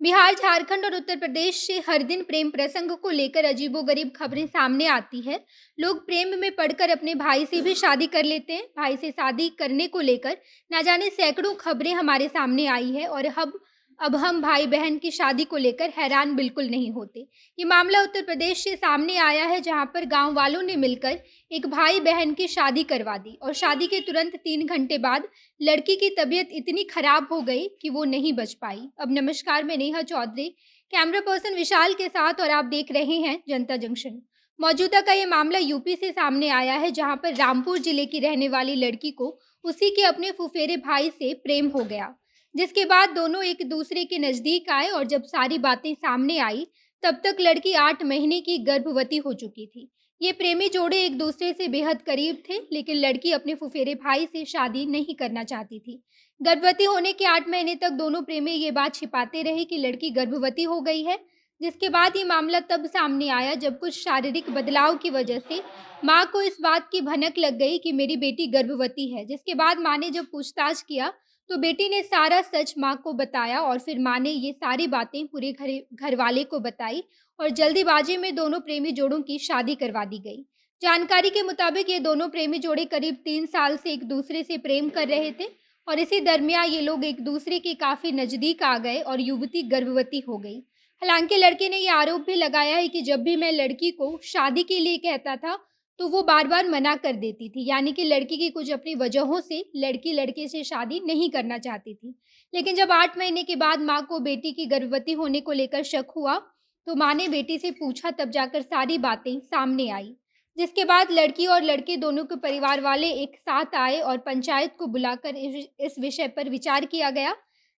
बिहार, झारखंड और उत्तर प्रदेश से हर दिन प्रेम प्रसंग को लेकर अजीबोगरीब खबरें सामने आती है। लोग प्रेम में पड़कर अपने भाई से भी शादी कर लेते हैं। भाई से शादी करने को लेकर ना जाने सैकड़ों खबरें हमारे सामने आई है और अब हम भाई बहन की शादी को लेकर हैरान बिल्कुल नहीं होते। ये मामला उत्तर प्रदेश से सामने आया है, जहां पर गांव वालों ने मिलकर एक भाई बहन की शादी करवा दी और शादी के तुरंत 3 घंटे बाद लड़की की तबीयत इतनी खराब हो गई कि वो नहीं बच पाई। अब नमस्कार, मैं नेहा चौधरी, कैमरा पर्सन विशाल के साथ, और आप देख रहे हैं जनता जंक्शन। मौजूदा का ये मामला यूपी से सामने आया है, जहां पर रामपुर जिले की रहने वाली लड़की को उसी के अपने फुफेरे भाई से प्रेम हो गया, जिसके बाद दोनों एक दूसरे के नजदीक आए और जब सारी बातें सामने आई, तब तक लड़की 8 महीने की गर्भवती हो चुकी थी। ये प्रेमी जोड़े एक दूसरे से बेहद करीब थे, लेकिन लड़की अपने फुफेरे भाई से शादी नहीं करना चाहती थी। गर्भवती होने के 8 महीने तक दोनों प्रेमी ये बात छिपाते रहे कि लड़की गर्भवती हो गई है, जिसके बाद ये मामला तब सामने आया जब कुछ शारीरिक बदलाव की वजह से माँ को इस बात की भनक लग गई कि मेरी बेटी गर्भवती है। जिसके बाद माँ ने जब पूछताछ किया, तो बेटी ने सारा सच माँ को बताया और फिर माँ ने ये सारी बातें पूरे घर वाले को बताई और जल्दीबाजी में दोनों प्रेमी जोड़ों की शादी करवा दी गई। जानकारी के मुताबिक ये दोनों प्रेमी जोड़े करीब 3 साल से एक दूसरे से प्रेम कर रहे थे और इसी दरमियान ये लोग एक दूसरे के काफी नजदीक आ गए और युवती गर्भवती हो गई। हालांकि लड़के ने ये आरोप भी लगाया है कि जब भी मैं लड़की को शादी के लिए कहता था, तो वो बार बार मना कर देती थी, यानी कि लड़की की कुछ अपनी वजहों से लड़की लड़के से शादी नहीं करना चाहती थी। लेकिन जब 8 महीने के बाद माँ को बेटी की गर्भवती होने को लेकर शक हुआ, तो माँ ने बेटी से पूछा, तब जाकर सारी बातें सामने आई। जिसके बाद लड़की और लड़के दोनों के परिवार वाले एक साथ आए और पंचायत को बुलाकर इस विषय पर विचार किया गया।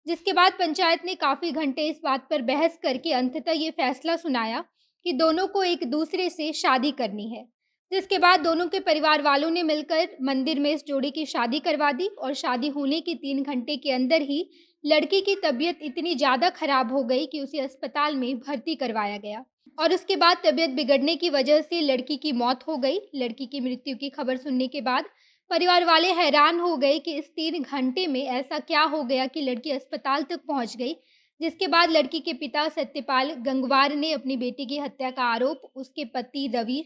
जिसके बाद पंचायत ने काफ़ी घंटे इस बात पर बहस करके अंततः ये फैसला सुनाया कि दोनों को एक दूसरे से शादी करनी है। जिसके बाद दोनों के परिवार वालों ने मिलकर मंदिर में इस जोड़ी की शादी करवा दी और शादी होने के 3 घंटे के अंदर ही लड़की की तबीयत इतनी ज़्यादा खराब हो गई कि उसे अस्पताल में भर्ती करवाया गया और उसके बाद तबीयत बिगड़ने की वजह से लड़की की मौत हो गई। लड़की की मृत्यु की खबर सुनने के बाद परिवार वाले हैरान हो गए कि इस 3 घंटे में ऐसा क्या हो गया कि लड़की अस्पताल तक पहुंच गई। जिसके बाद लड़की के पिता सत्यपाल गंगवार ने अपनी बेटी की हत्या का आरोप उसके पति रवि,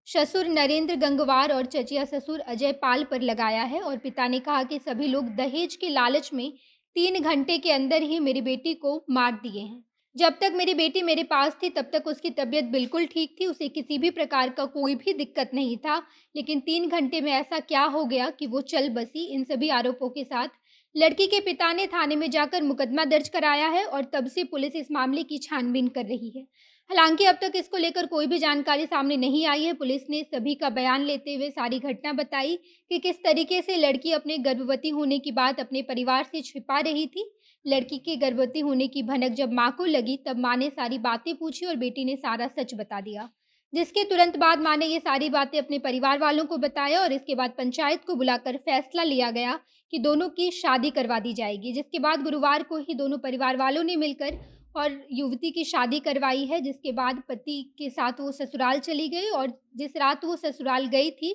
ससुर नरेंद्र गंगवार और चचिया ससुर अजय पाल पर लगाया है और पिता ने कहा कि सभी लोग दहेज के लालच में 3 घंटे के अंदर ही मेरी बेटी को मार दिए हैं। जब तक मेरी बेटी मेरे पास थी, तब तक उसकी तबीयत बिल्कुल ठीक थी, उसे किसी भी प्रकार का कोई भी दिक्कत नहीं था। लेकिन 3 घंटे में ऐसा क्या हो गया कि वो चल बसी। इन सभी आरोपों के साथ लड़की के पिता ने थाने में जाकर मुकदमा दर्ज कराया है और तब से पुलिस इस मामले की छानबीन कर रही है। हालांकि अब तक इसको लेकर कोई भी जानकारी सामने नहीं आई है। पुलिस ने सभी का बयान लेते हुए सारी घटना बताई कि किस तरीके से लड़की अपने गर्भवती होने की बात अपने परिवार से छिपा रही थी। लड़की के गर्भवती होने की भनक जब माँ को लगी, तब माँ ने सारी बातें पूछी और बेटी ने सारा सच बता दिया। जिसके तुरंत बाद माँ ने ये सारी बातें अपने परिवार वालों को बताया और इसके बाद पंचायत को बुलाकर फैसला लिया गया कि दोनों की शादी करवा दी जाएगी। जिसके बाद गुरुवार को ही दोनों परिवार वालों ने मिलकर और युवती की शादी करवाई है। जिसके बाद पति के साथ वो ससुराल चली गई और जिस रात वो ससुराल गई थी,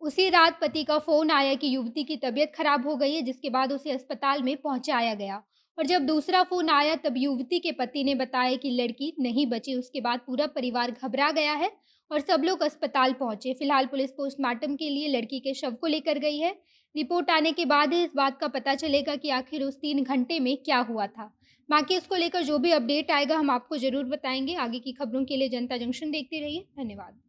उसी रात पति का फ़ोन आया कि युवती की तबीयत खराब हो गई है, जिसके बाद उसे अस्पताल में पहुँचाया गया। और जब दूसरा फ़ोन आया, तब युवती के पति ने बताया कि लड़की नहीं बची। उसके बाद पूरा परिवार घबरा गया है और सब लोग अस्पताल पहुँचे। फिलहाल पुलिस पोस्टमार्टम के लिए लड़की के शव को लेकर गई है। रिपोर्ट आने के बाद ही इस बात का पता चलेगा कि आखिर उस 3 घंटे में क्या हुआ था। बाकी इसको लेकर जो भी अपडेट आएगा, हम आपको ज़रूर बताएँगे। आगे की खबरों के लिए जनता जंक्शन देखते रहिए। धन्यवाद।